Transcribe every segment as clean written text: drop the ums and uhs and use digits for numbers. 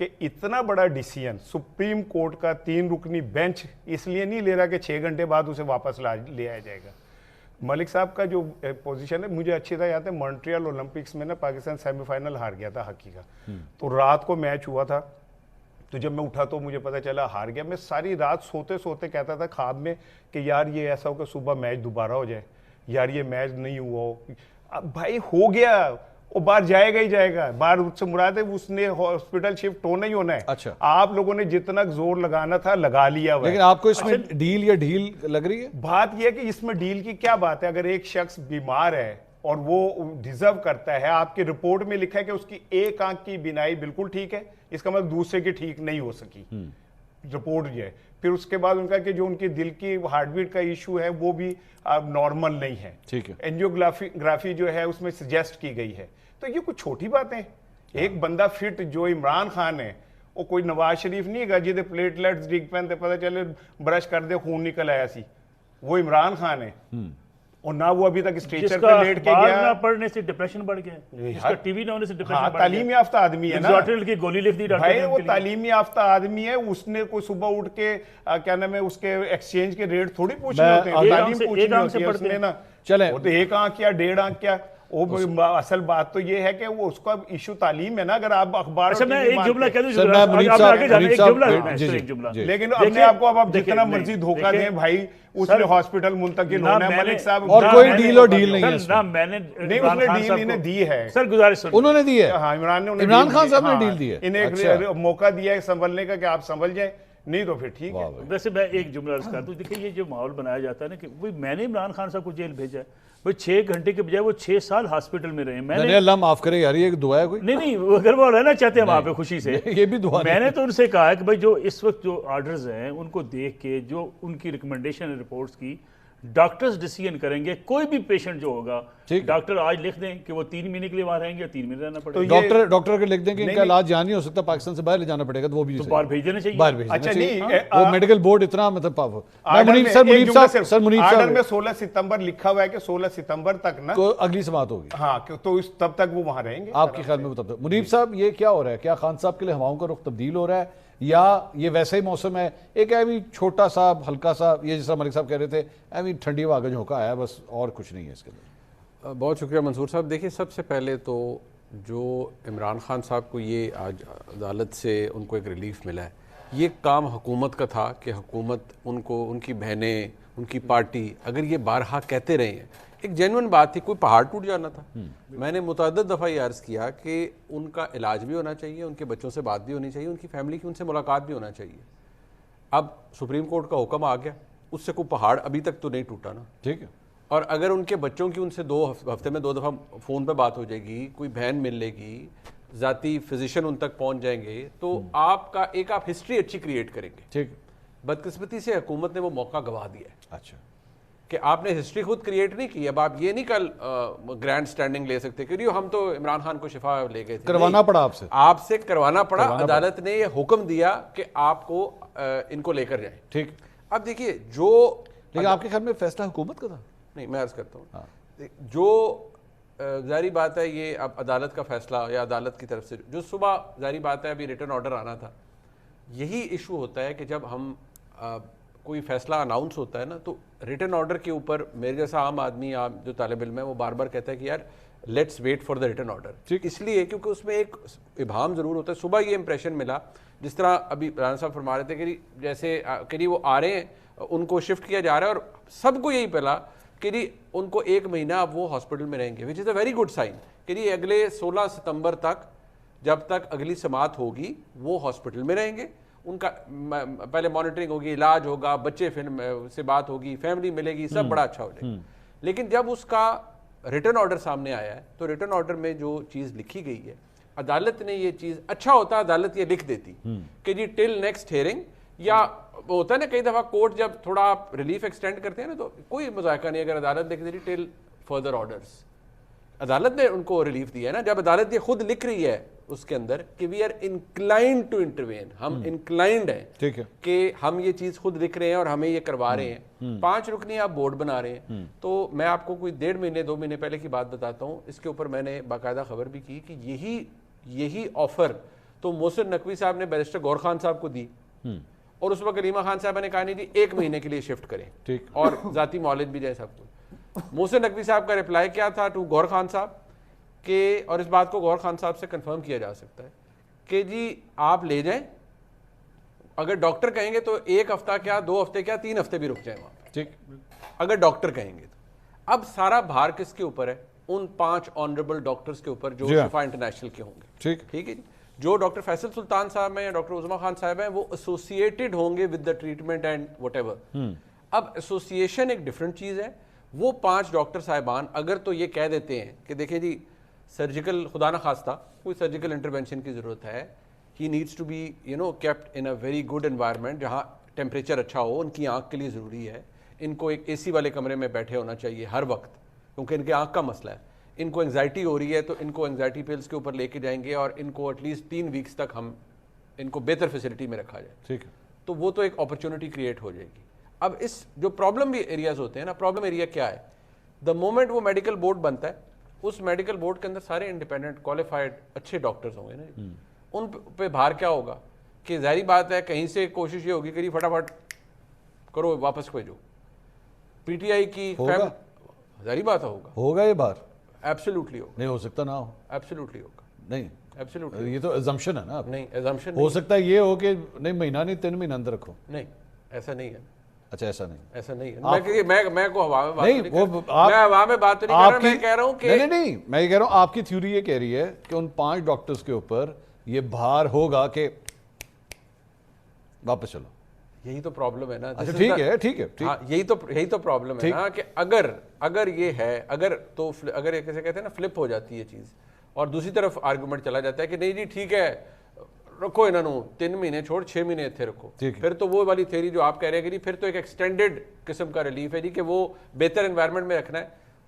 کہ اتنا بڑا ڈیسیجن سپریم کورٹ کا 3 رکنی بینچ اس لیے نہیں لے رہا کہ 6 گھنٹے بعد اسے واپس لے آیا جائے گا. ملک صاحب کا جو پوزیشن ہے مجھے اچھی طرح یاد ہے, مونٹریال اولمپکس میں نا پاکستان سیمی فائنل ہار گیا تھا ہاکی کا, تو رات کو میچ ہوا تھا, تو جب میں اٹھا تو مجھے پتا چلا ہار گیا. میں ساری رات سوتے سوتے کہتا تھا خواب میں کہ یار یہ ایسا ہو کہ صبح میچ دوبارہ ہو جائے, یار یہ میچ نہیں ہوا ہو. اب بھائی ہو گیا, وہ باہر جائے گا ہی جائے گا, باہر سے مراد ہے اس نے ہاسپٹل شفٹ ہونا ہی ہونا ہے. اچھا, آپ لوگوں نے جتنا زور لگانا تھا لگا لیا ہوا ہے. لیکن آپ کو اس میں ڈیل یا ڈھیل لگ رہی ہے؟ بات یہ ہے کہ اس میں ڈیل کی کیا بات ہے؟ اگر ایک شخص بیمار ہے اور وہ ڈیزرو کرتا ہے, آپ کی رپورٹ میں لکھا ہے کہ اس کی ایک آنکھ کی بینائی بالکل ٹھیک ہے, اس کا مطلب دوسرے کی ٹھیک نہیں ہو سکی, رپورٹ یہ ہے. پھر اس کے بعد ان کا کہ جو ان کی دل کی ہارٹ بیٹ کا ایشو ہے وہ بھی نارمل نہیں ہے, ٹھیک ہے, اینجیوگرافی جو ہے اس میں سجیسٹ کی گئی ہے. تو یہ کچھ چھوٹی باتیں. ایک بندہ فٹ جو عمران خان ہے, وہ کوئی نواز شریف نہیں گا جیسے پلیٹلیٹس ڈگ پین تے پتہ چلے برش کر دے خون نکل آیا سی, وہ عمران خان ہے. اور نہ وہ ابھی تک اسٹریچر پہ لیٹ کے گیا, نہ پڑھنے سے ڈپریشن بڑھ گیا, اس کا ٹی وی نہ ہونے سے ڈپریشن بڑھ گیا. تعلیم یافتہ آدمی ہے نا, ایگزاٹرل کی گولی لکھ دی ڈاکٹر بھائی, وہ تعلیم یافتہ آدمی ہے. اس نے کوئی صبح اٹھ کے کیا نام ہے اس کے ایکسچینج کے ریٹ تھوڑی پوچھنے ہوتے ہیں, تعلیم پوچھنی ہوتی ہے اس نے نا. چلیں وہ تو 1 آنکھ کیا 1.5 آنکھ کیا, اصل بات تو یہ ہے کہ وہ اس کا ایشو تعلیم ہے نا. اگر آپ اخبار میں ایک جملہ کہہ دوں, لیکن اپنے آپ کو اب جتنا مرضی دھوکہ دیں بھائی, اس نے ہاسپٹل منتقل ہونا ہے. ملک صاحب اور کوئی ڈیل اور ڈیل نہیں ہے نہ میں نے نہیں, اس نے ڈیل انہیں دی ہے سر, گزارش انہوں نے دی ہے. ہاں, عمران خان صاحب نے ڈیل دی ہے, انہیں ایک موقع دیا ہے سنبھلنے کا کہ آپ سنبھل جائیں, نہیں تو پھر ٹھیک ہے. ویسے میں ایک جملہ عرض کرتا ہوں, دیکھیں یہ جو ماحول بنایا جاتا ہے نا کہ میں نے عمران خان صاحب کو جیل بھیجا ہے, وہ 6 گھنٹے کے بجائے وہ 6 سال ہاسپٹل میں رہے. میں نے اللہ معاف کرے یار, یہ ایک دعا ہے کوئی نہیں, اگر وہ رہنا چاہتے ہیں وہاں پہ خوشی سے, یہ بھی دعا. میں نے تو ان سے کہا ہے کہ بھائی جو اس وقت جو آرڈرز ہیں ان کو دیکھ کے جو ان کی ریکمنڈیشن رپورٹس کی ڈاکٹرز ڈیسیژن کریں گے. کوئی بھی پیشنٹ جو ہوگا, ڈاکٹر آج لکھ دیں کہ وہ 3 مہینے کے لیے وہاں رہیں گے یا 3 مہینے رہنا پڑے گا. ڈاکٹر اگر لکھ دیں کہ ان کا علاج یہاں نہیں ہو سکتا, پاکستان سے باہر لے جانا پڑے گا, تو وہ بھی باہر بھیج دینا چاہیے. باہر بھیجنا اچھا چاہیے. نہیں, وہ میڈیکل بورڈ اتنا مطلب آرڈر میں 16 ستمبر لکھا ہوا ہے کہ 16 ستمبر تک نا اگلی سماعت ہوگی. ہاں, تو تب تک وہ وہاں رہیں گے. آپ کے خیال میں تب تک منیب صاحب یہ کیا ہو رہا ہے؟ کیا خان صاحب کے لیے ہواؤں کا رخ تبدیل ہو رہا ہے, یا یہ ویسا ہی موسم ہے, ایک ایوی چھوٹا سا ہلکا سا, یہ جس طرح ملک صاحب کہہ رہے تھے, ایوی ٹھنڈی ہوا کا جھونکا آیا بس, اور کچھ نہیں ہے اس کے اندر؟ بہت شکریہ منصور صاحب. دیکھیں, سب سے پہلے تو جو عمران خان صاحب کو یہ آج عدالت سے ان کو ایک ریلیف ملا ہے, یہ کام حکومت کا تھا کہ حکومت ان کو, ان کی بہنیں, ان کی پارٹی اگر یہ بارہا کہتے رہے ہیں, ایک جینوئن بات تھی, کوئی پہاڑ ٹوٹ جانا تھا. میں نے متعدد دفعہ یہ عرض کیا کہ ان کا علاج بھی ہونا چاہیے, ان کے بچوں سے بات بھی ہونی چاہیے, ان کی فیملی کی ان سے ملاقات بھی ہونا چاہیے. اب سپریم کورٹ کا حکم آ گیا, اس سے کوئی پہاڑ ابھی تک تو نہیں ٹوٹا نا, ٹھیک ہے. اور اگر ان کے بچوں کی ان سے 2 ہفتے میں 2 دفعہ فون پہ بات ہو جائے گی, کوئی بہن مل لے گی, ذاتی فزیشین ان تک پہنچ جائیں گے, تو آپ ہسٹری اچھی کریٹ کریں گے. ٹھیک. بدقسمتی سے حکومت نے وہ موقع گوا دیا ہے. اچھا, کہ آپ نے ہسٹری خود کریٹ نہیں کی. اب آپ یہ نہیں کل گرینڈ سٹینڈنگ لے سکتے کہ ہم تو عمران خان کو شفا لے گئے تھے, کروانا پڑا آپ سے کروانا پڑا. عدالت نے یہ حکم دیا کہ آپ کو ان کو لے کر جائیں. ٹھیک. اب دیکھیے, جو لیکن آپ کے خیال میں فیصلہ حکومت کا تھا؟ نہیں, میں عرض کرتا ہوں, جو ظاہری بات ہے یہ اب عدالت کا فیصلہ یا عدالت کی طرف سے جو صبح ظاہری بات ہے ابھی ریٹرن آرڈر آنا تھا. یہی ایشو ہوتا ہے کہ جب ہم کوئی فیصلہ اناؤنس ہوتا ہے نا, تو ریٹن آرڈر کے اوپر میرے جیسا عام آدمی, جو طالب علم ہے, وہ بار بار کہتا ہے کہ یار let's wait for the written order. اس لیے کیونکہ اس میں ایک ابہام ضرور ہوتا ہے. صبح یہ امپریشن ملا, جس طرح ابھی رانا صاحب فرما رہے تھے کہ جیسے کہ وہ آ رہے ہیں, ان کو شفٹ کیا جا رہا ہے, اور سب کو یہی پہلا کہ ان کو 1 مہینہ اب وہ ہاسپٹل میں رہیں گے, وچ از اے ویری گڈ سائن کہ اگلے 16 ستمبر تک, جب تک اگلی سماعت ہوگی, وہ ہاسپٹل میں رہیں گے. ان کا پہلے مانیٹرنگ ہوگی, علاج ہوگا, بچے سے بات ہوگی, فیملی ملے گی, سب بڑا اچھا ہو جائے گا. لیکن جب اس کا ریٹرن آرڈر سامنے آیا ہے, تو ریٹرن آرڈر میں جو چیز لکھی گئی ہے, عدالت نے یہ چیز, اچھا ہوتا عدالت یہ لکھ دیتی کہ جی ٹل نیکسٹ ہیئرنگ, یا ہوتا ہے نا کئی دفعہ کورٹ جب تھوڑا آپ ریلیف ایکسٹینڈ کرتے ہیں نا, تو کوئی مذائقہ نہیں اگر عدالت لکھ دیتی ٹل فردر آرڈرز. عدالت نے ان کو ریلیف دیا ہے نا. جب عدالت یہ خود لکھ رہی ہے اس کے اندر کہ we are inclined to intervene, ہم انکلائنڈ ہیں, ٹھیک ہے, کہ ہم یہ چیز خود لکھ رہے ہیں اور ہمیں یہ کروا رہے ہیں. 5 رکنی آپ بورڈ بنا رہے ہیں. تو میں آپ کو کوئی 1.5 مہینے 2 مہینے پہلے کی بات بتاتا ہوں, اس کے اوپر میں نے باقاعدہ خبر بھی کی کہ یہی آفر تو محسن نقوی صاحب نے بیرسٹر گور خان صاحب کو دی اور اس وقت کریمہ خان صاحبہ نے کہا نہیں جی 1 مہینے کے لیے شفٹ کریں ٹھیک اور ذاتی معالج بھی جائے سب کو. محسن نقوی صاحب کا رپلائی کیا تھا ٹو گور خان صاحب کہ, اور اس بات کو گور خان صاحب سے کنفرم کیا جا سکتا ہے کہ جی آپ لے جائیں, اگر ڈاکٹر کہیں گے تو 1 ہفتہ کیا 2 ہفتے کیا 3 ہفتے بھی رک جائیں وہاں پہ, ٹھیک, اگر ڈاکٹر کہیں گے تو. اب سارا بھار کس کے اوپر ہے؟ ان 5 آنریبل ڈاکٹرز کے اوپر جو شفا انٹرنیشنل کے ہوں گے. ٹھیک ہے جی. جو ڈاکٹر فیصل سلطان صاحب ہیں یا ڈاکٹر عظما خان صاحب ہیں وہ ایسوسیٹڈ ہوں گے with the treatment and what ever. اب ایسوسیشن ایک ڈفرنٹ چیز ہے. وہ 5 ڈاکٹر صاحبان اگر تو یہ کہہ دیتے ہیں کہ دیکھیں جی سرجیکل خدا نہ خواستہ کوئی سرجیکل انٹرونشن کی ضرورت ہے, he needs to be kept in a very good environment جہاں ٹیمپریچر اچھا ہو, ان کی آنکھ کے لیے ضروری ہے, ان کو ایک اے سی والے کمرے میں بیٹھے ہونا چاہیے ہر وقت کیونکہ ان کے آنکھ کا مسئلہ ہے, ان کو انگزائٹی ہو رہی ہے تو ان کو انگزائٹی پلس کے اوپر لے کے جائیں گے اور ان کو ایٹ لیسٹ 3 ویکس تک ہم ان کو بہتر فیسلٹی میں رکھا جائے. ٹھیک ہے. تو وہ تو ایک اپرچونٹی کریٹ ہو جائے گی. اب اس جو پرابلم بھی ایریاز ہوتے ہیں نا, پرابلم ایریا کیا ہے؟ دا مومنٹ وہ میڈیکل بورڈ بنتا ہے, اس میڈیکل بورڈ کے اندر سارے انڈیپینڈنٹ کوالیفائڈ اچھے ڈاکٹرز ہوں گے نا, ان پہ بھار کیا ہوگا کہ ظاہری بات ہے کہیں سے کوشش یہ ہوگی کہ فٹافٹ کرو واپس بھیجو. پی ٹی آئی کی ظاہری بات ہوگا یہ بار ایبسلیوٹلی ہوگا, نہیں ہو سکتا نہ ہو, ایبسلیوٹلی ہوگا, نہیں ایبسلیوٹلی. یہ تو assumption ہے نا. نہیں ایزمپشن ہو سکتا ہے یہ ہو کہ نہیں مہینہ نہیں 3 مہینہ اندر رکھو. نہیں ایسا نہیں ہے. اچھا ایسا نہیں, ایسا نہیں ہے. میں کو ہوا میں بات نہیں نہیں وہ میں ہوا میں بات نہیں کر رہا, میں کہہ رہا ہوں کہ نہیں میں یہ کہہ رہا ہوں آپ کی تھیوری یہ کہہ رہی ہے کہ ان 5 ڈاکٹرز کے اوپر یہ بھار ہوگا کہ واپس چلو. یہی تو پرابلم ہے نا. اچھا ٹھیک ہے ہاں یہی تو پرابلم ہے نا کہ اگر یہ ہے اگر کیسے کہتے ہیں نا فلپ ہو جاتی ہے چیز اور دوسری طرف آرگومنٹ چلا جاتا ہے کہ نہیں جی ٹھیک ہے رکھو انہوں 3 مہینے چھوڑ 6 مہینے تھے رکھو, پھر تو وہ والی تھیوری جو آپ کہہ رہے ہیں کہ جی پھر تو ایک ایکسٹینڈڈ قسم کا ریلیف ہے جی کہ وہ بہتر انوائرمنٹ میں رکھنا ہے,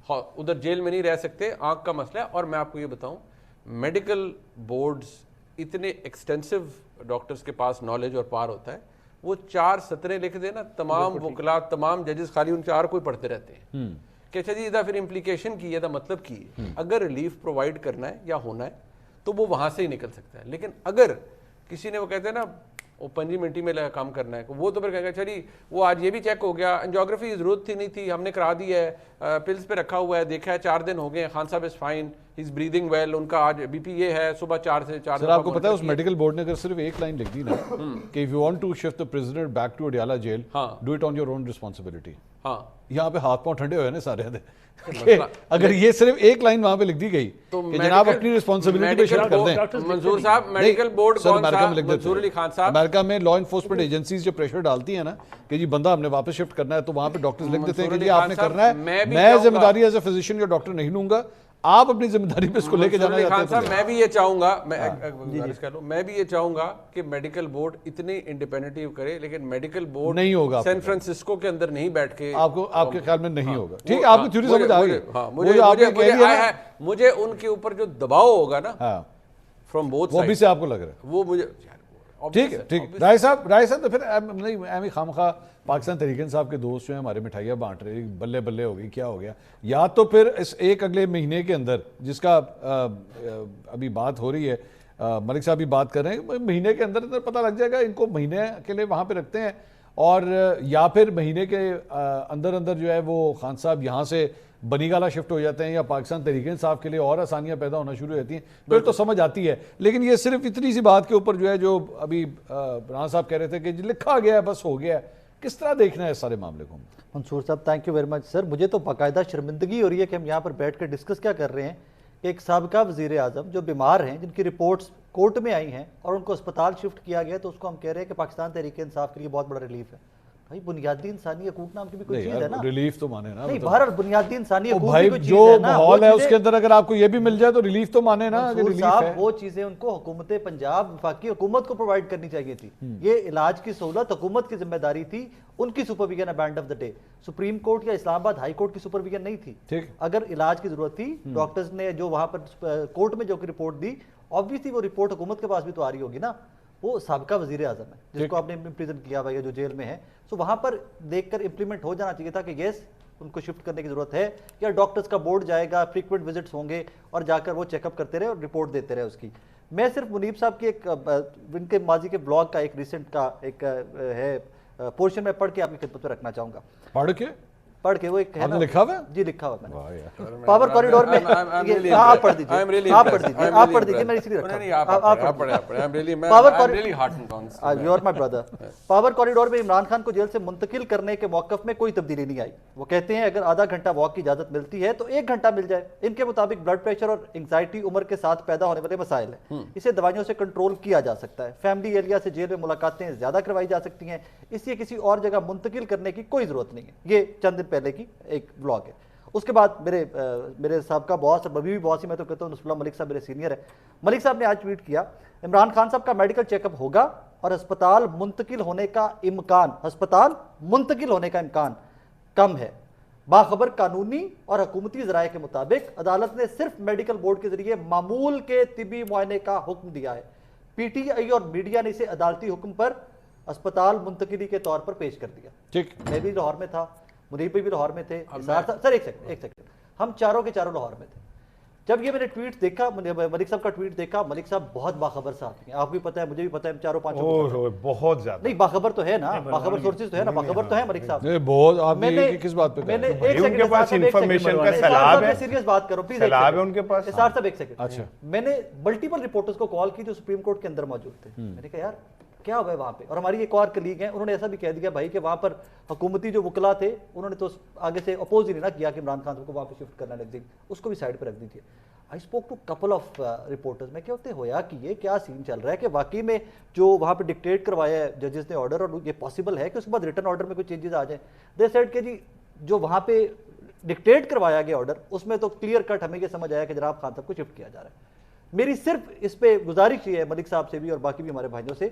ادھر جیل میں نہیں رہ سکتے, آنکھ کا مسئلہ ہے. اور میں آپ کو یہ بتاؤں میڈیکل بورڈز اتنے ایکسٹینسو ڈاکٹرز کے پاس نالج اور پار ہوتا ہے, وہ 4 سطریں لکھ دیں نا, تمام وکلاء تمام ججز خالی ان 4 کو ہی پڑھتے رہتے ہیں کہ اچھا جی پھر امپلیکیشن کی ہے, مطلب کی ہے. اگر ریلیف پرووائڈ کرنا ہے یا ہونا ہے تو وہ وہاں سے ہی نکل سکتا ہے. لیکن اگر کسی نے وہ کہتے ہیں نا وہ 5 منٹ میں کام کرنا ہے, وہ تو پھر کہے گا چلی وہ آج یہ بھی چیک ہو گیا, انجیوگرافی کی ضرورت تھی نہیں تھی, ہم نے کرا دی ہے, پلس پہ رکھا ہوا ہے, دیکھا ہے 4 دن ہو گئے ہیں, Khan Sahab is fine, he is breathing well, ان کا آج بی پی یہ ہے, صبح 4 سے 4. سر آپ کو پتا ہے اس میڈیکل بورڈ نے اگر صرف ایک لائن لکھ دی نا کہ if you want to shift the prisoner back to Adiala jail, do it on your own responsibility. ہاں یہاں پہ ہاتھ پاؤں ٹھنڈے ہوئے نا سارے اگر یہ صرف ایک لائن وہاں پہ لکھ دی گئی کہ جناب اپنی رسپانسبلٹی پہ شفٹ کر دیں. منظور صاحب میڈیکل بورڈ کون سا؟ منظور علی خان صاحب. امریکہ میں لا انفورسمنٹ ایجنسیز جو پریشر ڈالتی ہیں نا کہ جی بندہ ہم نے واپس شفٹ کرنا ہے تو وہاں پہ ڈاکٹرز لکھ دیتے ہیں کہ جی آپ نے کرنا ہے, میں ذمہ داری ایز اے فزیشین یا ڈاکٹر نہیں لوں گا, آپ اپنی ذمہ داری پہ اس کو لے کے جانا چاہتے ہیں. میں بھی یہ چاہوں گا, میں بھی یہ چاہوں گا کہ میڈیکل بورڈ اتنی انڈیپینڈنٹلی کرے, لیکن میڈیکل بورڈ نہیں ہوگا سین فرانسسکو کے اندر نہیں بیٹھ کے آپ کے خیال میں نہیں ہوگا. ٹھیک ہے, آپ کی تھیوری سمجھ آ گئی. مجھے ان کے اوپر جو دباؤ ہوگا نا فرام بوتھ وہ بھی سے آپ کو لگ رہا ہے وہ مجھے ٹھیک ہے. رائے صاحب تو پھر نہیں خامخواہ پاکستان تحریک انصاف کے دوست جو ہیں ہمارے مٹھائیاں بانٹ رہے, بلے بلے ہو گئی, کیا ہو گیا, یا تو پھر اس ایک اگلے مہینے کے اندر جس کا ابھی بات ہو رہی ہے, ملک صاحب بھی بات کر رہے ہیں, مہینے کے اندر پتہ لگ جائے گا ان کو مہینے کے لیے وہاں پہ رکھتے ہیں, اور یا پھر مہینے کے اندر جو ہے وہ خان صاحب یہاں سے بنی گالا شفٹ ہو جاتے ہیں یا پاکستان تحریک انصاف کے لیے اور آسانیاں پیدا ہونا شروع ہو جاتی ہیں, پھر تو سمجھ آتی ہے. لیکن یہ صرف اتنی سی بات کے اوپر جو ہے جو ابھی برہان صاحب کہہ رہے تھے کہ لکھا گیا ہے بس ہو گیا ہے, کس طرح دیکھنا ہے اس سارے معاملے کو؟ منصور صاحب تھینک یو ویری مچ. سر مجھے تو باقاعدہ شرمندگی ہو رہی ہے کہ ہم یہاں پر بیٹھ کر ڈسکس کیا کر رہے ہیں کہ ایک سابقہ وزیر اعظم جو بیمار ہیں, جن کی رپورٹس کورٹ میں آئی ہیں اور ان کو اسپتال شفٹ کیا گیا, تو اس کو ہم کہہ رہے ہیں کہ پاکستان تحریک انصاف کے لیے بہت بڑا ریلیف ہے. بھائی بنیادی انسانی حقوق نام کی بھی کوئی چیز ہے نا, ریلیف تو مانے نا. نہیں باہر بنیادی انسانی حقوق بھائی کی کوئی جو چیز ہے نا, ماحول ہے اس کے اندر اگر آپ کو یہ بھی مل جائے تو ریلیف تو مانے نا. منصور صاحب وہ چیزیں ان کو حکومت پنجاب وفاقی حکومت کو پرووائڈ کرنی چاہیے تھی. یہ علاج کی سہولت حکومت کی ذمہ داری تھی, ان کی سپرویژن ہے end of the day. Supreme Court یا اسلام آباد ہائی کورٹ کی سپرویژن نہیں تھی. اگر علاج کی ضرورت تھی, ڈاکٹرز نے جو وہاں پر کورٹ میں جو رپورٹ دی, obviously وہ رپورٹ حکومت کے پاس بھی تو آ رہی ہوگی نا. وہ سابقہ وزیر اعظم ہے جس کو آپ نے امپریزن کیا ہوا ہے جو جیل میں ہے, سو وہاں پر دیکھ کر امپلیمنٹ ہو جانا چاہیے تھا کہ یس ان کو شفٹ کرنے کی ضرورت ہے, یا ڈاکٹرز کا بورڈ جائے گا, فریکوینٹ وزٹس ہوں گے اور جا کر وہ چیک اپ کرتے رہے اور رپورٹ دیتے رہے اس کی. میں صرف منیب صاحب کی ایک ان کے ماضی کے بلاگ کا ایک ریسنٹ کا ایک ہے پورشن میں پڑھ کے آپ کی خدمت میں رکھنا چاہوں گا. پڑھ کے وہ ایک ہے نا, لکھا ہوا ہے؟ جی لکھا ہوا ہے پاور کوریڈور میں. آپ پڑھ دیجیے, آپ پڑھ دیجیے, آپ پڑھ دیجیے, میں اس لیے پاور کوریڈور میں عمران خان کو جیل سے منتقل کرنے کے موقف میں کوئی تبدیلی نہیں آئی. وہ کہتے ہیں اگر آدھا گھنٹہ واک کی اجازت ملتی ہے تو 1 گھنٹہ مل جائے. ان کے مطابق بلڈ پریشر اور انگزائٹی عمر کے ساتھ پیدا ہونے والے مسائل ہیں, اسے دوائیوں سے کنٹرول کیا جا سکتا ہے. فیملی ایریا سے جیل میں ملاقاتیں زیادہ کروائی جا سکتی ہیں, اس لیے کسی اور جگہ منتقل کرنے کی کوئی ضرورت نہیں ہے. یہ چند دن پہلے کی ایک بلاگ ہے. اس کے بعد میرے سابقہ باس اور ابھی بھی باس ہی میں تو کہتا ہوں, نصف اللہ ملک صاحب میرے سینئر ہیں. ملک صاحب نے آج ٹویٹ کیا, عمران خان صاحب کا میڈیکل چیک اپ ہوگا اور ہسپتال منتقل ہونے کا امکان کم ہے. باخبر قانونی اور حکومتی ذرائع کے مطابق عدالت نے صرف میڈیکل بورڈ کے ذریعے معمول کے طبی معائنے کا حکم دیا ہے. پی ٹی آئی اور میڈیا نے اسے عدالتی حکم پر اسپتال منتقلی کے طور پر پیش کر دیا. ٹھیک, میں بھی لاہور میں تھا, منیب بھی لاہور میں تھے. سر ایک سیکنڈ, ہم چاروں کے چاروں لاہور میں تھے. جب یہ میں نے ٹویٹ دیکھا, ملک صاحب کا ٹویٹ دیکھا, ملک صاحب بہت باخبر صاحب ہیں, آپ بھی پتہ ہے, مجھے بھی پتہ ہے, چاروں پانچوں بہت زیادہ نہیں باخبر تو ہے نا, باخبر سورسز تو ہے نا, باخبر تو ہے ملک صاحب. بہت. آپ کس بات پہ میں نے ان کے پاس انفارمیشن کا سیلاب ہے, سیریس بات کرو پلیز, سیلاب ہے ان کے پاس. سر صاحب ایک سیکنڈ. اچھا, میں نے ملٹیپل رپورٹرز کو کال کی جو سپریم کورٹ کے اندر موجود تھے. میں نے کہا یار کیا ہوا ہے وہاں پہ, اور ہماری ایک اور کلیگ ہیں, انہوں نے ایسا بھی کہہ دیا بھائی کہ وہاں پر حکومتی جو وکلا تھے انہوں نے تو آگے سے اپوز ہی نہیں نہ کیا کہ عمران خان کو وہاں پہ شفٹ کرنا لگ دیں, اس کو بھی سائڈ پہ رکھ دیجیے. I spoke to couple of reporters, میں کہتے ہویا کہ یہ کیا سین چل رہا ہے کہ واقعی میں جو وہاں پہ ڈکٹیٹ کروایا ہے ججز نے آرڈر, اور یہ پاسبل ہے کہ اس کے بعد ریٹرن آرڈر میں کوئی چینجز آ جائیں. دے سیڈ کہ جی جو وہاں پہ ڈکٹیٹ کروایا گیا آرڈر اس میں تو کلیئر کٹ ہمیں یہ سمجھ آیا کہ جناب خان صاحب کو شفٹ کیا جا رہا ہے. میری صرف اس پہ گزارش یہ ہے ملک صاحب سے بھی اور باقی بھی ہمارے بھائیوں سے,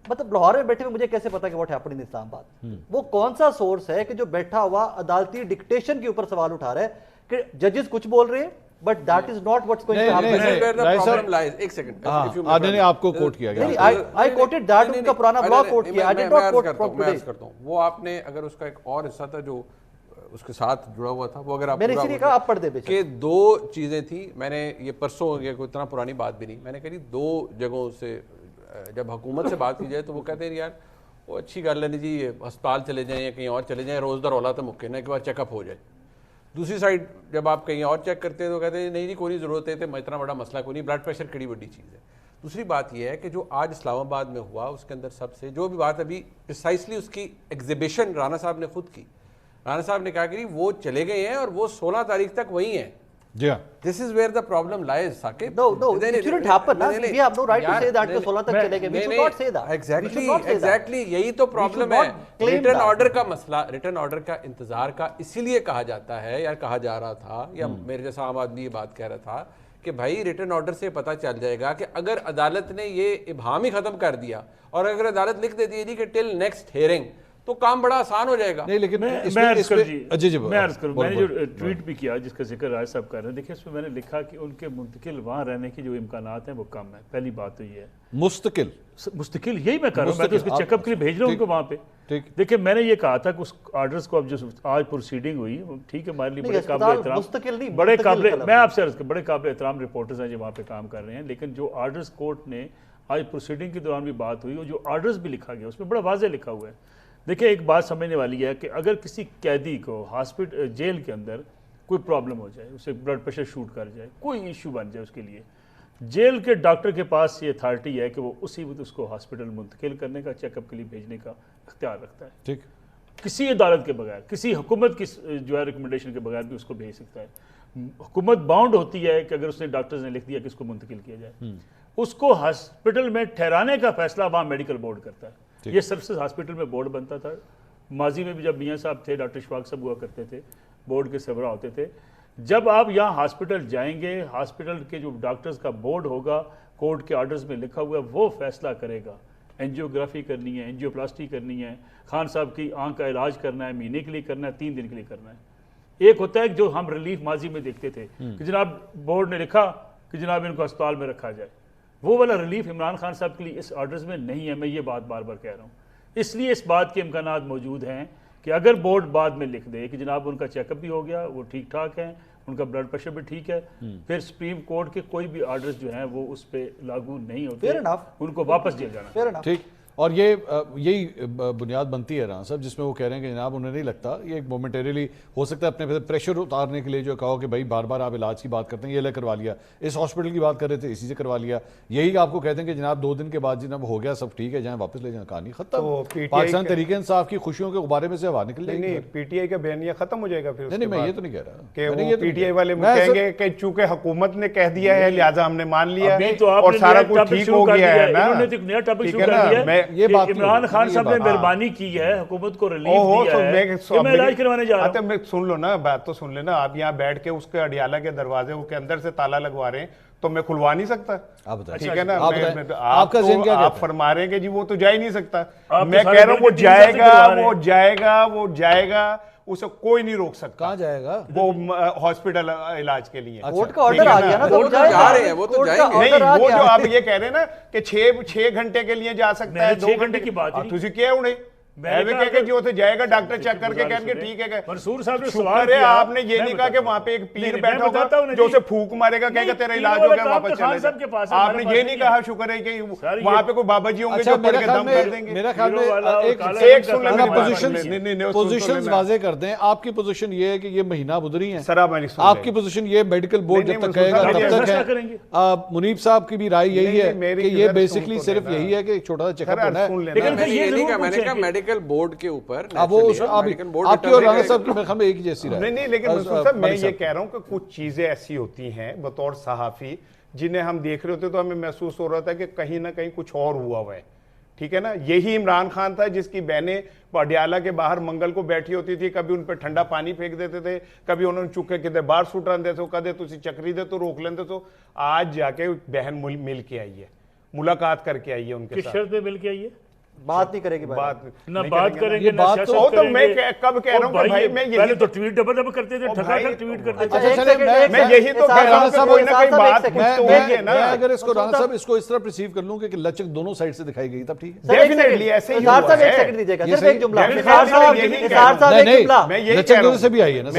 مطلب لاہور میں بیٹھے ہوئے مجھے کیسے پتا کہ واٹ ہیپنڈ ان اسلام آباد, وہ کون سا سورس ہے کہ جو بیٹھا ہوا عدالتی ڈکٹیشن کے اوپر سوال اٹھا رہا ہے کہ ججز کچھ بول رہے ہیں but that is not what's going to happen. ایک سیکنڈ, آدھے نے آپ کو کوٹ کیا گیا, آئی کوٹڈ دیٹ, ان کا پرانا بلاگ کوٹ کیا, I did not quote from today. کرتا ہوں وہ آپ نے اگر اس کا ایک اور حصہ تھا جو اس کے ساتھ جڑا ہوا تھا, وہ اگر آپ میں نے اسی لیے کہا آپ پڑھ دیں کہ 2 چیزیں تھیں. میں نے یہ پرسوں, یہ کوئی اتنا پرانی بات بھی نہیں, میں نے کہی 2 جگہوں سے جب حکومت سے بات کی جائے تو وہ کہتے ہیں یار وہ اچھی گل ہے نہیں جی, ہسپتال چلے جائیں یا کہیں اور چلے جائیں, روز دا رولا تو ممکن ہے کہ بار چیک اپ ہو جائے. دوسری سائڈ جب آپ کہیں اور چیک کرتے ہیں تو کہتے ہیں نہیں جی کوئی نہیں ضرورت ہے, تو اتنا بڑا مسئلہ کوئی نہیں, بلڈ پریشر کڑی بڑی چیز ہے. دوسری بات یہ ہے کہ جو آج اسلام آباد میں ہوا اس کے اندر سب سے جو بھی بات ابھی پریسائسلی اس کی ایگزیبیشن رانا صاحب نے خود کی, رانا صاحب نے کہا کہ وہ چلے گئے ہیں اور وہ 16 تاریخ تک وہی ہیں. جی ہاں, This is where the problem lies, Saqib. No, it shouldn't happen. We have no right to say that کہ 16 تک چلے گئے. We should not say that. Exactly, یہی تو پرابلم ہے. ریٹرن آرڈر کا مسئلہ, ریٹرن آرڈر کا انتظار کا اسی لیے کہا جاتا ہے یا کہا جا رہا تھا, یا میرے جیسا عام آدمی یہ بات کہہ رہا تھا کہ بھائی ریٹرن آرڈر سے پتہ چل جائے گا کہ اگر عدالت نے یہ ابہام ہی ختم کر دیا اور اگر عدالت لکھ دیتی ہے کہ ٹل نیکسٹ ہیئرنگ تو کام بڑا آسان ہو جائے گا. نہیں لیکن میں عرض کروں, میں نے جو ٹویٹ بھی کیا جس کا ذکر راج صاحب کر رہے ہیں, دیکھیں اس میں نے لکھا کہ ان کے منتقل وہاں رہنے کی جو امکانات ہیں وہ کم ہے. پہلی بات تو یہ ہے مستقل, یہی میں کر رہا ہوں, میں تو اس کے چیک اپ کے لیے بھیج رہا ہوں ان کو وہاں پہ. دیکھیں میں نے یہ کہا تھا کہ اس آرڈرز کو اب جو آج پروسیڈنگ ہوئی ٹھیک ہے, ہمارے لیے بڑے قابل احترام, بڑے قابل, میں آپ سے عرض کروں بڑے قابل احترام رپورٹرز ہیں جو وہاں پہ کام کر رہے ہیں. لیکن جو آرڈرز کورٹ نے آج پروسیڈنگ کے دوران بھی بات ہوئی, اور جو آرڈرز بھی لکھا گیا اس میں بڑا واضح لکھا ہوا ہے. دیکھیں ایک بات سمجھنے والی ہے کہ اگر کسی قیدی کو ہاسپٹل جیل کے اندر کوئی پرابلم ہو جائے, اسے بلڈ پریشر شوٹ کر جائے, کوئی ایشو بن جائے, اس کے لیے جیل کے ڈاکٹر کے پاس یہ اتھارٹی ہے کہ وہ اسی وقت اس کو ہاسپٹل منتقل کرنے کا, چیک اپ کے لیے بھیجنے کا اختیار رکھتا ہے. ٹھیک, کسی عدالت کے بغیر, کسی حکومت کی جو ہے ریکمنڈیشن کے بغیر بھی اس کو بھیج سکتا ہے. حکومت باؤنڈ ہوتی ہے کہ اگر اس نے ڈاکٹرز نے لکھ دیا کہ اس کو منتقل کیا جائے, اس کو ہاسپٹل میں ٹھہرانے کا فیصلہ وہاں میڈیکل بورڈ کرتا ہے. یہ سروسز ہاسپٹل میں بورڈ بنتا تھا. ماضی میں بھی جب میاں صاحب تھے, ڈاکٹر اشفاق صاحب ہوا کرتے تھے, بورڈ کے سربراہ ہوتے تھے. جب آپ یہاں ہاسپٹل جائیں گے, ہاسپٹل کے جو ڈاکٹرز کا بورڈ ہوگا, کورٹ کے آرڈرز میں لکھا ہوا ہے, وہ فیصلہ کرے گا. اینجیوگرافی کرنی ہے, اینجیوپلاسٹی کرنی ہے, خان صاحب کی آنکھ کا علاج کرنا ہے, مہینے کے لیے کرنا ہے, 3 دن کے لیے کرنا ہے. ایک ہوتا ہے جو ہم ریلیف ماضی میں دیکھتے تھے کہ جناب بورڈ نے لکھا کہ جناب ان کو اسپتال میں رکھا جائے, وہ والا ریلیف عمران خان صاحب کے لیے اس آرڈرز میں نہیں ہے. میں یہ بات بار بار کہہ رہا ہوں. اس لیے اس بات کے امکانات موجود ہیں کہ اگر بورڈ بعد میں لکھ دے کہ جناب ان کا چیک اپ بھی ہو گیا, وہ ٹھیک ٹھاک ہیں, ان کا بلڈ پریشر بھی ٹھیک ہے، پھر سپریم کورٹ کے کوئی بھی آرڈرز جو ہیں وہ اس پہ لاگو نہیں ہوتے، Fair enough. ان کو واپس دیا جانا۔ Fair enough. ٹھیک، اور یہی بنیاد بنتی ہے رانا صاحب جس میں وہ کہہ رہے ہیں کہ جناب انہیں نہیں لگتا، یہ ایک مومنٹریلی ہو سکتا ہے اپنے پریشر اتارنے کے لیے جو کہو کہ بھائی بار بار آپ علاج کی بات کرتے ہیں، یہ لے کروا لیا، اس ہاسپٹل کی بات کر رہے تھے اسی سے کروا لیا، یہی آپ کو کہتے ہیں کہ جناب 2 دن کے بعد جناب ہو گیا سب ٹھیک ہے جائیں واپس لے جائیں، کہانی ختم۔ پاکستان تحریک انصاف کی خوشیوں کے غبارے میں سے ہوا نکل جائے گی۔ نہیں پی ٹی آئی کا بیانیہ ختم ہو جائے گا پھر؟ نہیں میں یہ تو نہیں کہہ رہا کہ وہ پی ٹی آئی والے کہیں گے کہ چونکہ حکومت نے کہہ دیا ہے لہٰذا ہم نے مان لیا اور سارا کچھ ٹھیک ہو گیا ہے نا، انہوں نے ایک نیا ٹاپک ٹھیک شروع ہے کر دیا نا۔ ہے یہ بات کہ عمران خان صاحب نے مہربانی کی ہے، حکومت کو ریلیف دیا ہے کہ میں علاج کروانے جا رہا ہوں۔ سن لو نا بات تو سن لینا، آپ یہاں بیٹھ کے اس کے اڈیالہ کے دروازے کے اندر سے تالا لگوا رہے ہیں تو میں کھلوا نہیں سکتا، آپ بتائیں ٹھیک ہے نا؟ آپ کا ذہن کیا آپ فرما رہے ہیں کہ جی وہ تو جا ہی نہیں سکتا، میں کہہ رہا ہوں وہ جائے گا، وہ جائے گا، اسے کوئی نہیں روک سکتا۔ کہاں جائے گا؟ وہ ہاسپٹل علاج کے لیے کورٹ کا آرڈر آ گیا نا، وہ تو جا رہے ہیں، وہ تو جائیں گے۔ نہیں وہ جو آپ یہ کہہ رہے ہیں نا کہ 6 گھنٹے کے لیے جا سکتا ہے، 6 گھنٹے کی بات نہیں، تجھے کیا انہیں کہہ کے جو جائے گا ڈاکٹر چیک کر کے کہیں گے ٹھیک ہے، منصور صاحب نے شکر سوال ہے کیا، آپ نے یہ نہیں کہا کہ وہاں پہ ایک پیر بیٹھا ہوگا جو اسے پھونک مارے گا کہے گا تیرا علاج ہو گیا واپس چلے جا۔ آپ نے یہ نہیں کہا، شکر ہے کہ وہاں پہ کوئی بابا جی ہوں گے جو پڑھ کے دم کر دیں گے۔ میرا خیال میں ایک سن لیں پوزیشنز واضح کر دیں، آپ کی پوزیشن یہ ہے کہ یہ مہینہ گزری ہیں، سر آپ کی پوزیشن یہ میڈیکل بورڈ جب تک کہے گا تب تک ہے۔ منیب صاحب کی بھی رائے یہی ہے کہ یہ بیسکلی صرف یہی ہے کہ ایک چھوٹا سا چیک اپ ہونا ہے۔ میں نے کہا میڈیکل بورڈ کے اوپر اب وہ آپ کی اور رانا صاحب کی میرے خیال میں ایک ہی جیسی رائے۔ نہیں لیکن منصور صاحب میں یہ کہہ رہا ہوں کہ کچھ چیزیں ایسی ہوتی ہیں بطور صحافی جنہیں ہم دیکھ رہے ہوتے تو ہمیں محسوس ہو رہا تھا کہ کہیں نہ کہیں کچھ اور ہوا ہے، ٹھیک ہے نا؟ یہی عمران خان تھا جس کی بہنیں پڈیالہ کے باہر منگل کو بیٹھی ہوتی تھی، کبھی ان پہ ٹھنڈا پانی پھینک دیتے تھے، کبھی انہوں نے چکے کدے باہر سٹ رہے تھے، کدے تسی چکری دے تو روک لیندے تو آج جا کے بہن مل کے آئی ہے، ملاقات کر کے آئی ہے ان کے کس ساتھ۔ شرط پہ مل کے آئی ہے؟ بات نہیں کرے گی نہ بات کریں گے، نہ سیاست تو کریں میں گے۔ کب کہہ رہا ہوں کہ بھائی میں پہلے تو ٹویٹ ڈبل کرتے تھے، ٹھگا کر ٹویٹ کرتے تھے۔ میں یہی تو کہہ رہا ہوں کہ کوئی نہ کوئی بات کچھ تو ہوگی نا۔ میں اگر اس کو رانا صاحب اس کو اس طرح پرسیو کر لوں کہ لچک دونوں سائڈ سے دکھائی گئی تب ٹھیک ہے۔ ڈیفینیٹلی ایسے ہی ہوا ہے۔ ایک سیکنڈ دیجیے گا، صرف ایک جملہ۔ نہیں لچک دونوں سے بھی آئی ہے نا،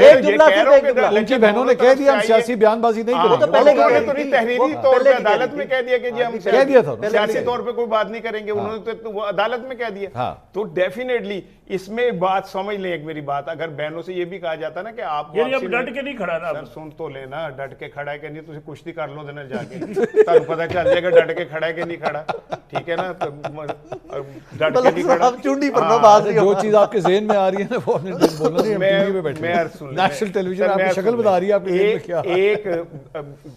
ان کی بہنوں نے کہہ دیا ہم سیاسی بیان بازی نہیں کریں گے۔ پہلے انہوں نے تو نہیں تحریری طور پہ عدالت میں کہہ دیا کہ جی ہم کہہ دیا تھا سیاسی طور پہ کوئی بات نہیں کریں گے، انہوں نے تو عدالت میں کہہ دیا۔ تو ڈیفینیٹلی اس میں بات سمجھ لیں، ایک میری بات، اگر بہنوں سے یہ بھی کہا جاتا نا کہ آپ یعنی اب ڈٹ کے نہیں کھڑا نا، سر سن تو لینا، ڈٹ کے کھڑا ہے کہ نہیں، تجھے کشتی کر لو دینا جا کے، تب پتہ چل جائے گا ڈٹ کے کھڑا ہے کہ نہیں کھڑا، ٹھیک ہے نا؟ ڈٹ کے نہیں کھڑا، چونڈی پر نہ بات جو چیز آپ کے ذہن میں آ رہی ہے نا وہ آپ نے بولنا نہیں، ہم ٹی وی پہ بیٹھے ہیں، نیشنل ٹیلی ویژن آپ کی شکل بتا رہی ہے آپ کے ذہن میں کیا۔ ایک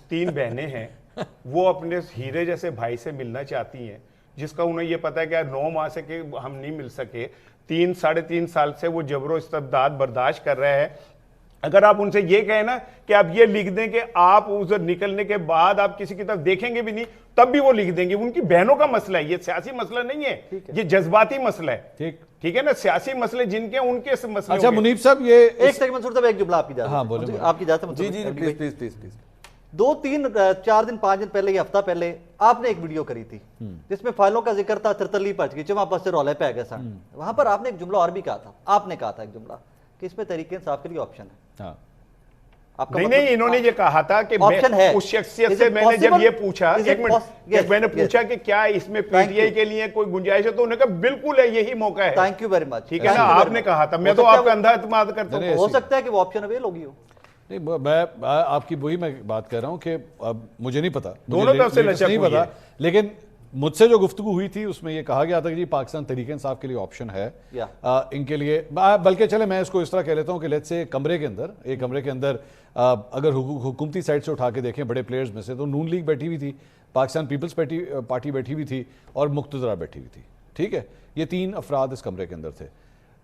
3 بہنیں ہیں، وہ اپنے ہیرے جیسے بھائی سے ملنا چاہتی ہیں، جس کا انہیں یہ پتا ہے کہ 9 ماہ سے کہ ہم نہیں مل سکے، 3-3.5 سال سے وہ جبر و استبداد برداشت کر رہے ہیں۔ اگر آپ ان سے یہ کہیں نا کہ آپ یہ لکھ دیں کہ آپ ادھر نکلنے کے بعد آپ کسی کی طرف دیکھیں گے بھی نہیں، تب بھی وہ لکھ دیں گے۔ ان کی بہنوں کا مسئلہ ہے، یہ سیاسی مسئلہ نہیں ہے، یہ جذباتی مسئلہ ہے، ٹھیک ہے نا؟ سیاسی مسئلے جن کے ان کے مسئلے۔ اچھا منیب صاحب یہ ایک سیکنڈ منصور صاحب، ایک جملہ آپ کی اجازت، ہاں بولیں، آپ کی اجازت ہے؟ جی پلیز پلیز پلیز۔ 2 3 4 دن 5 دن پہلے یا ہفتہ پہلے آپ نے ایک ویڈیو کری تھی جس میں فائلوں کا ذکر تھا، ترتلی پچ گئی وہاں پر سے رولے پہ گئے سن، وہاں پر آپ نے ایک جملہ اور بھی کہا تھا، آپ نے کہا تھا ایک جملہ کہ اس میں تحریک انصاف کے لیے آپشن ہے۔ نہیں انہوں نے یہ کہا تھا کہ اس شخصیت سے میں نے جب یہ پوچھا، ایک منٹ، میں نے پوچھا کہ کیا اس میں پی ٹی آئی کے لیے کوئی گنجائش ہے، تو انہوں نے کہا بالکل ہے، یہی موقع ہے۔ تھینک یو ویری مچ، ٹھیک ہے نا؟ آپ نے کہا تھا، میں تو آپ کا اندھا اعتماد کرتا ہوں، ہو سکتا ہے کہ وہ آپشن اویل ہوگی ہو۔ نہیں میں آپ کی وہی میں بات کر رہا ہوں کہ مجھے نہیں پتا، دونوں طرف سے نہیں پتا، لیکن مجھ سے جو گفتگو ہوئی تھی اس میں یہ کہا گیا تھا کہ جی پاکستان تحریک انصاف کے لیے آپشن ہے ان کے لیے، بلکہ چلے میں اس کو اس طرح کہہ لیتا ہوں کہ لیٹ سے ایک کمرے کے اندر اگر حکومتی سائڈ سے اٹھا کے دیکھیں بڑے پلیئرز میں سے تو نون لیگ بیٹھی ہوئی تھی، پاکستان پیپلز پارٹی بیٹھی ہوئی تھی اور مقتدرہ بیٹھی ہوئی تھی، ٹھیک ہے؟ یہ 3 افراد اس کمرے کے اندر تھے۔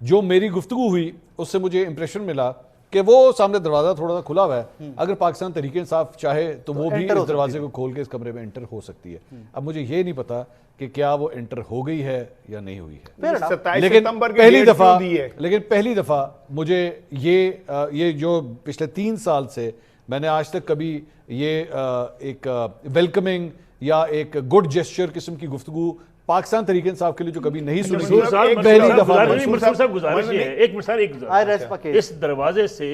جو میری گفتگو ہوئی اس سے مجھے امپریشن ملا کہ وہ سامنے دروازہ تھوڑا سا کھلا ہوا ہے، اگر پاکستان تحریک انصاف چاہے تو وہ بھی اس دروازے کو کھول کے اس کمرے میں انٹر ہو سکتی ہے۔ اب مجھے یہ نہیں پتا کہ کیا وہ انٹر ہو گئی ہے یا نہیں ہوئی ہے، لیکن پہلی دفعہ مجھے یہ جو پچھلے 3 سال سے میں نے آج تک کبھی یہ ایک ویلکمنگ یا ایک گڈ جیسچر قسم کی گفتگو پاکستان تحریک انصاف کے لیے جو کبھی نہیں سنی، پہلی دفعہ۔ منصور صاحب گزارش یہ ہے، ایک مثال، اس دروازے سے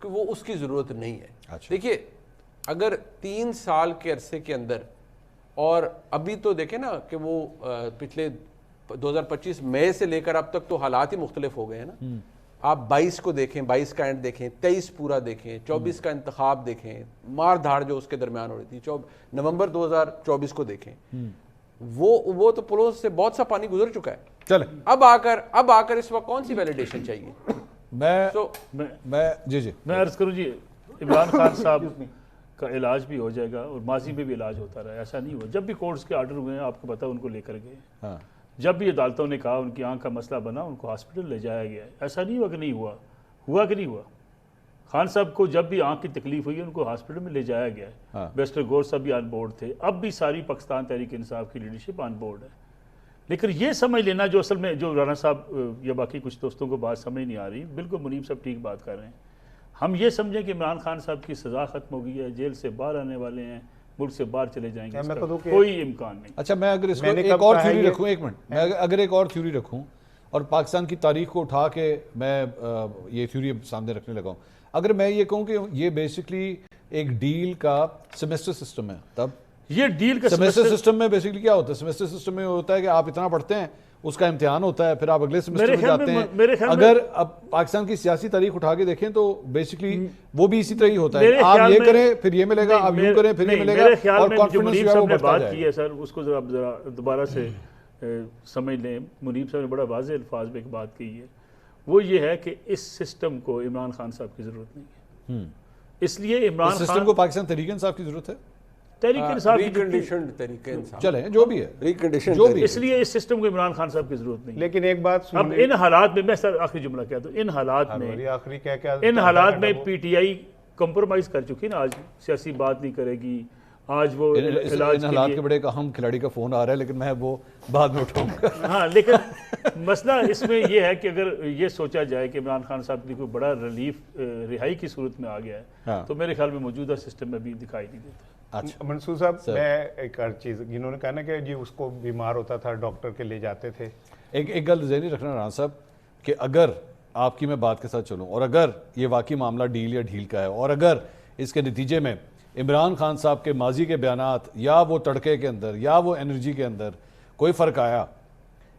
کہ وہ اس کی ضرورت نہیں ہے. اچھا. دیکھیے اگر 3 سال کے عرصے کے اندر، اور ابھی تو دیکھیں نا کہ وہ پچھلے 2025 مئی سے لے کر اب تک تو حالات ہی مختلف ہو گئے ہیں نا. آپ 22 کو دیکھیں، 22 کا اینڈ دیکھیں، 23 پورا دیکھیں، 24 کا انتخاب دیکھیں، مار دھاڑ جو اس کے درمیان ہو رہی تھی، نومبر 2024 کو دیکھیں، وہ تو پلوں سے بہت سا پانی گزر چکا ہے. چلیں اب آ کر اس وقت کون سی ویلیڈیشن چاہیے؟ میں جی میں عرض کروں جی، عمران خان صاحب کا علاج بھی ہو جائے گا، اور ماضی میں بھی علاج ہوتا رہا ہے. ایسا نہیں ہوا، جب بھی کورٹس کے آرڈر ہوئے ہیں آپ کو پتا ان کو لے کر گئے. ہاں جب بھی عدالتوں نے کہا ان کی آنکھ کا مسئلہ بنا ان کو ہاسپٹل لے جایا گیا ہے. ایسا نہیں ہوا کہ نہیں ہوا کہ نہیں ہوا. خان صاحب کو جب بھی آنکھ کی تکلیف ہوئی ان کو ہاسپٹل میں لے جایا گیا ہے. بیسٹر گور صاحب بھی آن بورڈ تھے، اب بھی ساری پاکستان تحریک انصاف کی لیڈرشپ آن بورڈ ہے. لیکن یہ سمجھ لینا جو اصل میں جو رانا صاحب یا باقی کچھ دوستوں کو بات سمجھ نہیں آ رہی، بالکل منیب صاحب ٹھیک بات کر رہے ہیں. ہم یہ سمجھیں کہ عمران خان صاحب کی سزا ختم ہو گئی ہے، جیل سے باہر آنے والے ہیں، ملک سے باہر چلے جائیں گے، اس کا کوئی امکان نہیں. اچھا میں اگر اس کو ایک اور تھیوری رکھوں، ایک منٹ، میں اگر ایک اور تھیوری رکھوں اور پاکستان کی تاریخ کو اٹھا کے میں یہ تھیوری سامنے رکھنے لگا ہوں، اگر میں یہ کہوں کہ یہ بیسکلی ایک ڈیل کا سیمیسٹر سسٹم ہے، تب یہ ڈیل کا سیمیسٹر سسٹم میں بیسکلی کیا ہوتا ہے؟ سیمیسٹر سسٹم میں ہوتا ہے کہ آپ اتنا پڑھتے ہیں، اس کا امتحان ہوتا ہے، پھر آپ اگلے سیمیسٹر میں جاتے ہیں. اگر اب پاکستان کی سیاسی تاریخ اٹھا کے دیکھیں تو بیسکلی وہ بھی اسی طرح ہی ہوتا ہے. آپ یہ کریں پھر یہ ملے گا، آپ یوں کریں پھر یہ ملے گا، اور کانفیڈنس جو ہے وہ بڑھتا جائے گا. کی ہے سر اس کو ذرا دوبارہ سے سمجھ لیں. منیب صاحب نے بڑا واضح الفاظ میں ایک بات کہی ہے، وہ یہ ہے کہ اس سسٹم کو عمران خان صاحب کی ضرورت نہیں ہے. اس لیے عمران خان سسٹم کو پاکستان تحریک انصاف کی ضرورت ہے، تحریک انصاف ریکنڈیشنڈ طریقے انصاف، چلیں جو بھی ہے ریکنڈیشنڈ جو بھی. اس لیے اس سسٹم کو عمران خان صاحب کی ضرورت نہیں. لیکن ایک بات اب ان حالات میں، میں سر آخری جملہ کہتا ہوں، ان حالات میں پی ٹی آئی کمپرومائز کر چکی نا، آج سیاسی بات نہیں کرے گی. آج وہ ان حالات کے بڑے ایک اہم کھلاڑی کا فون آ رہا ہے، لیکن میں وہ بعد میں اٹھاؤں گا. ہاں لیکن مسئلہ اس میں یہ ہے کہ اگر یہ سوچا جائے کہ عمران خان صاحب کی کوئی بڑا ریلیف رہائی کی صورت میں آ گیا ہے، تو میرے خیال میں موجودہ سسٹم میں بھی دکھائی نہیں دیتا. منصور صاحب میں ایک اور چیز، جنہوں نے کہا نا کہ جی اس کو بیمار ہوتا تھا ڈاکٹر کے لے جاتے تھے، ایک گل ذہنی رکھنا رانا صاحب کہ اگر آپ کی میں بات کے ساتھ چلوں، اور اگر یہ واقعی معاملہ ڈیل یا ڈھیل کا ہے، اور اگر اس کے نتیجے میں عمران خان صاحب کے ماضی کے بیانات یا وہ تڑکے کے اندر یا وہ انرجی کے اندر کوئی فرق آیا،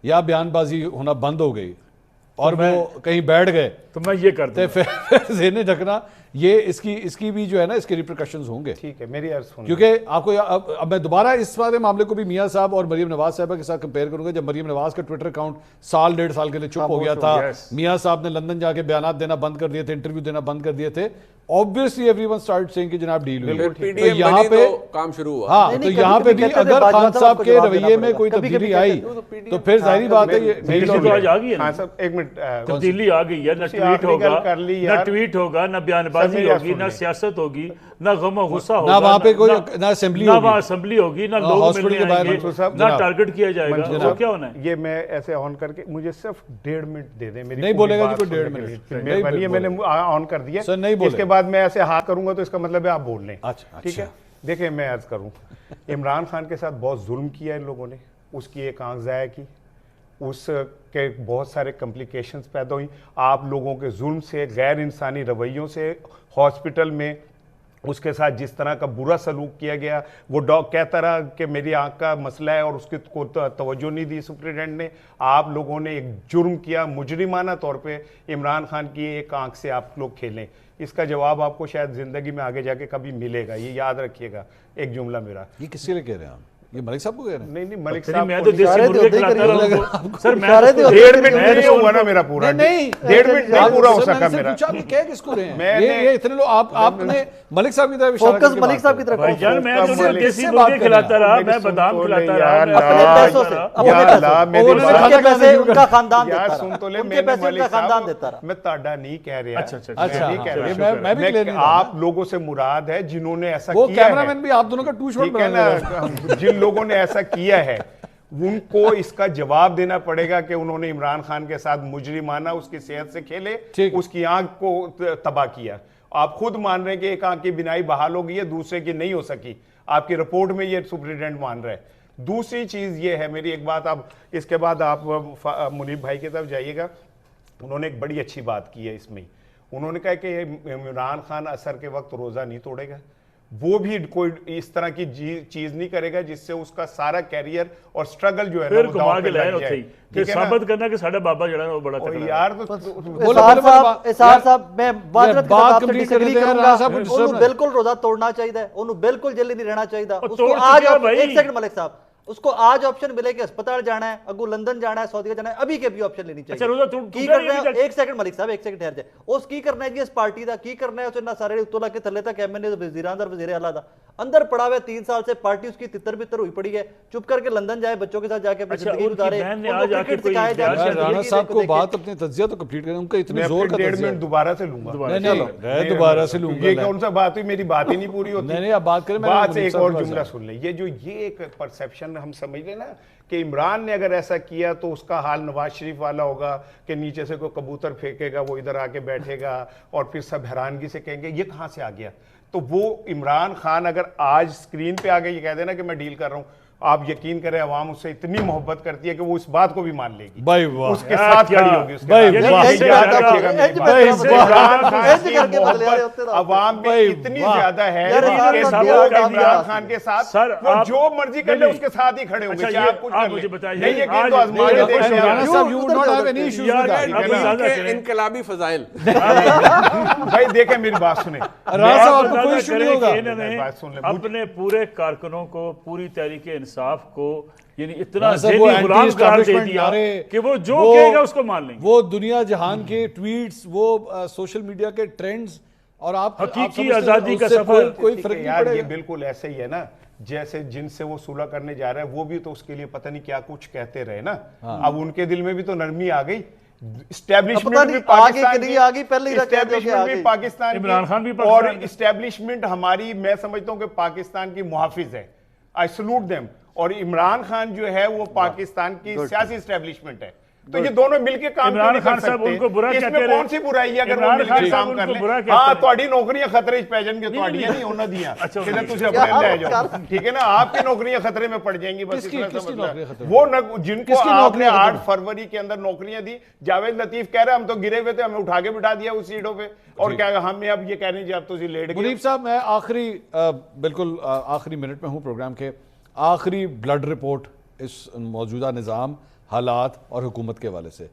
یا بیان بازی ہونا بند ہو گئی اور وہ کہیں بیٹھ گئے، تو میں یہ کرتا ہوں پھر ذہن رکھنا یہ اس کی بھی جو ہے نا اس کے ریپریکشنز ہوں گے. ٹھیک ہے میری عرض سنیں، کیونکہ آپ کو اب میں دوبارہ اس والے معاملے کو بھی میاں صاحب اور مریم نواز صاحبہ کے ساتھ کمپیئر کروں گا. جب مریم نواز کا ٹویٹر اکاؤنٹ سال 1.5 سال کے لیے چپ ہو گیا تھا، میاں صاحب نے لندن جا کے بیانات دینا بند کر دیے تھے، انٹرویو دینا بند کر دیے تھے، obviously everyone started saying کہ جناب ڈیل ہوئی. پی ڈی ایم بنی تو کام شروع ہوا. ہاں تو یہاں پہ بھی اگر خان صاحب کے رویے میں کوئی تبدیلی آئی تو پھر ظاہری بات ہے یہ آج آ گئی ہے. ہاں صاحب ایک منٹ، تبدیلی آ گئی ہے، نہ ٹویٹ ہوگا، نہ بیان بازی ہوگی، نہ سیاست ہوگی، نہ غم و غصہ ہوگا، نہ وہاں پہ کوئی نہ اسمبلی ہوگی، نہ لوگ ملنے آئیں گے، نہ ٹارگٹ کیا جائے گا. وہ کیا ہونا ہے؟ یہ میں ایسے آن کر کے مجھے صرف 1.5 منٹ دے دیں. نہیں بولے گا جی کوئی 1.5 منٹ، مہربانی ہے، میں نے آن کر دیا. اس کے بعد میں ایسے ہاں کروں گا تو اس کا مطلب ہے آپ بول لیں. ٹھیک ہے دیکھیں میں عرض کروں، عمران خان کے ساتھ بہت ظلم کیا ان لوگوں نے، اس کی ایک آنکھ ضائع کی، اس کے بہت سارے کمپلیکیشنز پیدا ہوئی آپ لوگوں کے ظلم سے، غیر انسانی رویوں سے. ہاسپٹل میں اس کے ساتھ جس طرح کا برا سلوک کیا گیا، وہ کہتا رہا کہ میری آنکھ کا مسئلہ ہے اور اس کی کو توجہ نہیں دی سپرنٹینڈنٹ نے. آپ لوگوں نے ایک جرم کیا مجرمانہ طور پہ، عمران خان کی ایک آنکھ سے آپ لوگ کھیلیں. اس کا جواب آپ کو شاید زندگی میں آگے جا کے کبھی ملے گا، یہ یاد رکھیے گا. ایک جملہ میرا، یہ کس کے لیے کہہ رہے ہیں آپ؟ یہ ملک صاحب کو کہہ رہے ہیں؟ نہیں ملک صاحب میں تو دیسی مرغے کھلاتا رہا سر. میں 1.5 منٹ نہیں ہوا نا میرا پورا، نہیں 1.5 منٹ نہیں پورا ہو سکا میرا. پوچھا آپ کہہ کس کو رہے ہیں؟ یہ اتنے لوگ آپ نے ملک صاحب کی طرف اشارہ فوکس ملک صاحب کی طرف. بھائی جان میں تو دیسی مرغے کھلاتا رہا، میں بادام کھلاتا رہا، اپنے پیسوں سے، ان کے پیسے ان کا خاندان دیتا رہا، سن تو لے، ان کے پیسے ان کا خاندان دیتا رہا. میں تاڈا نہیں کہہ رہا. اچھا میں بھی کلیئر نہیں، آپ لوگوں سے مراد ہے جنہوں نے ایسا کیا ہے. وہ کیمرہ مین بھی آپ دونوں کا ٹو شاٹ بنا رہا ہے. جن لوگوں نے ایسا کیا ہے ان کو اس کا جواب دینا پڑے گا کہ انہوں نے عمران خان کے ساتھ مجرمانہ اس کی صحت سے کھیلے، اس کی آنکھ کو تباہ کیا. آپ خود مان رہے ہیں کہ ایک آنکھ کی بینائی بحال ہو گئی ہے، دوسرے کی نہیں ہو سکی. آپ کی رپورٹ میں یہ سپرنٹینڈنٹ مان رہا ہے. دوسری چیز یہ ہے، میری ایک بات، اب اس کے بعد آپ منیب بھائی کی طرف جائیے گا. انہوں نے ایک بڑی اچھی بات کی ہے اس میں. انہوں نے کہا کہ عمران خان اثر کے وقت روزہ نہیں توڑے گا, وہ بھی کوئی اس طرح کی چیز نہیں کرے گا جس سے اس کا سارا کیریئر اور سٹرگل جو ہے پھر گھما کے لائے ہوتے ہی کہ ثابت کرنا کہ ساڈا بابا جڑا ہے وہ بڑا تکڑا ہے. یار اسحاق صاحب میں معذرت کے ساتھ آپ سے complete ڈسیگری کر کروں دیں, گا, رانا صاحب کو disturb انہوں بالکل روزہ توڑنا چاہیے, انہوں بالکل جیل نہیں رہنا چاہیے. اس کو توڑ آج چکے ہیں بھائی. ایک سیکنڈ ملک صاحب, اس کو آج آپشن ملے کہ اسپتال جانا ہے, اگو لندن جانا ہے, سعودیہ جانا ہے, ابھی کے بھی آپشن لینی چاہیے. اچھا روزہ کی کرنا ہے, ایک سیکنڈ ملک صاحب, ایک سیکنڈ ٹھہر جائے. اس کی کرنا ہے جی اس پارٹی دا, کی کرنا ہے اس نہ سارے اتولا کے تھلے تک ایم این اے وزیران اور وزیر اعلیٰ دا اندر پڑا ہوا ہے 3 سال سے, پارٹی اس کی تتر بتر ہوئی پڑی ہے, چپ کر کے لندن جائے, بچوں کے ساتھ جا کے اپنی زندگی گزارے, کرکٹ سکھائے جا کے. رانا صاحب کو بات اپنے تجزیہ تو کمپلیٹ کریں, ان کا اتنی زور کا 1.5 تجزیہ. منٹ دوبارہ سے لوں گا. نہیں دوبارہ سے لوں گا. یہ کون سا بات ہوئی, میری بات ہی نہیں پوری ہوتی. نہیں اب بات کریں, بات سے ایک اور جملہ سن لیں. یہ ایک پرسیپشن ہم سمجھ لیں نا کہ عمران نے اگر ایسا کیا تو اس کا حال نواز شریف والا ہوگا کہ نیچے سے کوئی کبوتر پھینکے گا, وہ ادھر آ کے بیٹھے گا اور پھر سب حیرانگی سے کہیں گے یہ کہاں سے آ گیا. تو وہ عمران خان اگر آج سکرین پہ آ گئے یہ کہہ دینا کہ میں ڈیل کر رہا ہوں, آپ یقین کریں عوام اس سے اتنی محبت کرتی ہے کہ وہ اس بات کو بھی مان لے گی, بھائی واہ, اس کے ساتھ کھڑی ہوگی. اس کے عوام میں اتنی زیادہ ہے کہ لوگ عمران خان کے ساتھ وہ جو مرضی کر لے اس کے ساتھ ہی کھڑے ہوں گے, چاہے آپ کچھ کر لیں. نہیں یقین تو آزما کے دیکھ لیں. انقلابی فضائل بھائی دیکھیں میری بات سنیں, اپنے پورے کارکنوں کو, پوری تحریک انصاف کو یعنی اتنا ذہنی غلام قرار دے دیا کہ وہ جو کہے گا اس کو مان لیں گے. وہ دنیا جہان کے ٹویٹس, وہ سوشل میڈیا کے ٹرینڈز, اور آپ حقیقی آزادی کا سفر کوئی فرق نہیں یار پڑے یہ گا. بالکل ایسے ہی ہے نا جیسے جن سے وہ صلح کرنے جا رہا ہے وہ بھی تو اس کے لیے پتہ نہیں کیا کچھ کہتے رہے نا. اب ان کے دل میں بھی تو نرمی آ گئی. اسٹیبلشمنٹ بھی پاکستان عمران خان بھی اور اسٹیبلشمنٹ ہماری, میں سمجھتا ہوں کہ پاکستان کی محافظ ہے. آئی سلوٹ دیم. اور عمران خان جو ہے وہ پاکستان کی سیاسی اسٹیبلشمنٹ ہے. تو یہ دونوں مل کے کام عمران خان صاحب ان کو برا کہتے ہیں, اس میں کون سی برائی ہے اگر وہ مل کے کام کر لیں. ہاں تہاڈی نوکریاں خطرے چ پی جان گے, تہاڈیاں نہیں انہاں دیاں کہ تسی اپنے لے جاؤ, ٹھیک ہے نا, آپ کی نوکریاں خطرے میں پڑ جائیں گی. بس وہ جن کو آپ نے 8 فروری کے اندر نوکریاں دی, جاوید لطیف کہہ رہے ہم تو گرے ہوئے تھے, ہمیں اٹھا کے بٹھا دیا اس سیٹوں پہ, اور کیا ہمیں اب یہ کہہ رہے ہیں جی اب تو لیٹ گئے. منیب صاحب میں بالکل آخری منٹ میں ہوں پروگرام کے, آخری بلڈ رپورٹ اس موجودہ نظام, حالات اور حکومت کے حوالے سے.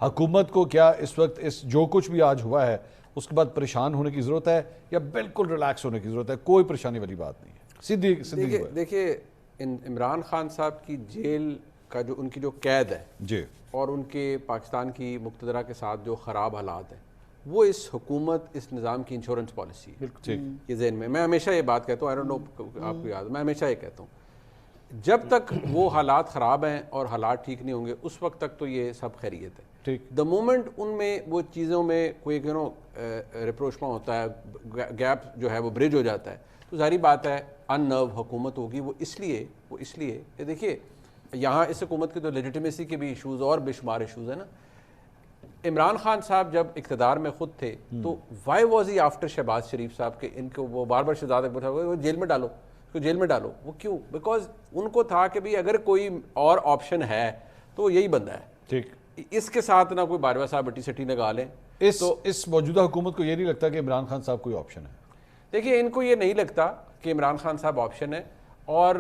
حکومت کو کیا اس وقت اس جو کچھ بھی آج ہوا ہے اس کے بعد پریشان ہونے کی ضرورت ہے یا بالکل ریلیکس ہونے کی ضرورت ہے؟ کوئی پریشانی والی بات نہیں ہے, سیدھی. دیکھیے عمران خان صاحب کی جیل کا جو ان کی جو قید ہے جی, اور ان کے پاکستان کی مقتدرہ کے ساتھ جو خراب حالات ہیں, وہ اس حکومت, اس نظام کی انشورنس پالیسی ہے. یہ ذہن میں ہمیشہ یہ بات کہتا ہوں, آئی ڈونٹ نو آپ کو یاد, میں ہمیشہ یہ کہتا ہوں جب تک وہ حالات خراب ہیں اور حالات ٹھیک نہیں ہوں گے اس وقت تک تو یہ سب خیریت ہے. دا مومنٹ ان میں وہ چیزوں میں کوئی ریپروچمنٹ ہوتا ہے, گیپ جو ہے وہ برج ہو جاتا ہے, تو ظاہری بات ہے ان نرو حکومت ہوگی. وہ اس لیے کہ دیکھیے یہاں اس حکومت کی تو لیجیٹیمیسی کے بھی ایشوز اور بے شمار ایشوز ہیں نا. عمران خان صاحب جب اقتدار میں خود تھے تو why was he after Shehbaz Sharif Sahab کے ان کو وہ بار شہزاد اکبر صاحب وہ جیل میں ڈالو. وہ کیوں؟ بیکاز ان کو تھا کہ بھی اگر کوئی اور آپشن ہے تو یہی بندہ ہے. ٹھیک, اس کے ساتھ نہ کوئی باجوہ صاحب بٹی سٹی لگا لیں. اس موجودہ حکومت کو یہ نہیں لگتا کہ عمران خان صاحب کوئی آپشن ہے؟ دیکھیے ان کو یہ نہیں لگتا کہ عمران خان صاحب آپشن ہے, اور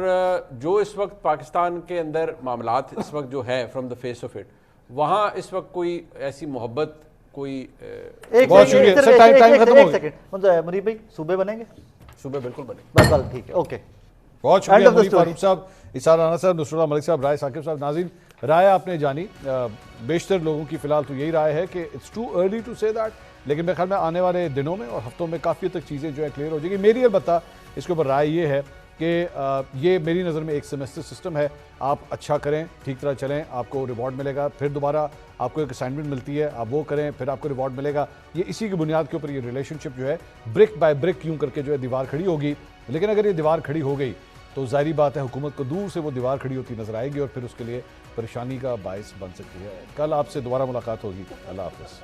جو اس وقت پاکستان کے اندر معاملات اس وقت جو ہے from the face of it, وہاں اس وقت کوئی ایسی محبت کوئی بہت شکریہ سر, ٹائم ختم ہو گیا. منیب بھائی صوبے بنیں گے؟ صوبے بالکل بنے. بس ٹھیک ہے, اوکے. بہت شکریہ منیب فاروق صاحب, اسحاق رانا صاحب, نصر اللہ ملک صاحب, رائے ثاقب صاحب. ناظرین رائے آپ نے جانی, بیشتر لوگوں کی فی الحال تو یہی رائے ہے کہ اٹس ٹو ارلی ٹو سے دیٹ, لیکن میرے خیال میں آنے والے دنوں میں اور ہفتوں میں کافی تک چیزیں جو ہے کلیئر ہو جائیں گی. میری البتہ اس کے اوپر رائے یہ ہے کہ یہ میری نظر میں ایک سیمسٹر سسٹم ہے, آپ اچھا کریں, ٹھیک طرح چلیں, آپ کو ریوارڈ ملے گا, پھر دوبارہ آپ کو ایک اسائنمنٹ ملتی ہے, آپ وہ کریں, پھر آپ کو ریوارڈ ملے گا. یہ اسی کی بنیاد کے اوپر یہ ریلیشن شپ جو ہے برک بائی برک کیوں کر کے جو ہے دیوار کھڑی ہوگی. لیکن اگر یہ دیوار کھڑی ہو گئی تو ظاہری بات ہے حکومت کو دور سے وہ دیوار کھڑی ہوتی نظر آئے گی اور پھر اس کے لیے پریشانی کا باعث بن سکتی ہے. کل آپ سے دوبارہ ملاقات ہوگی. اللہ حافظ.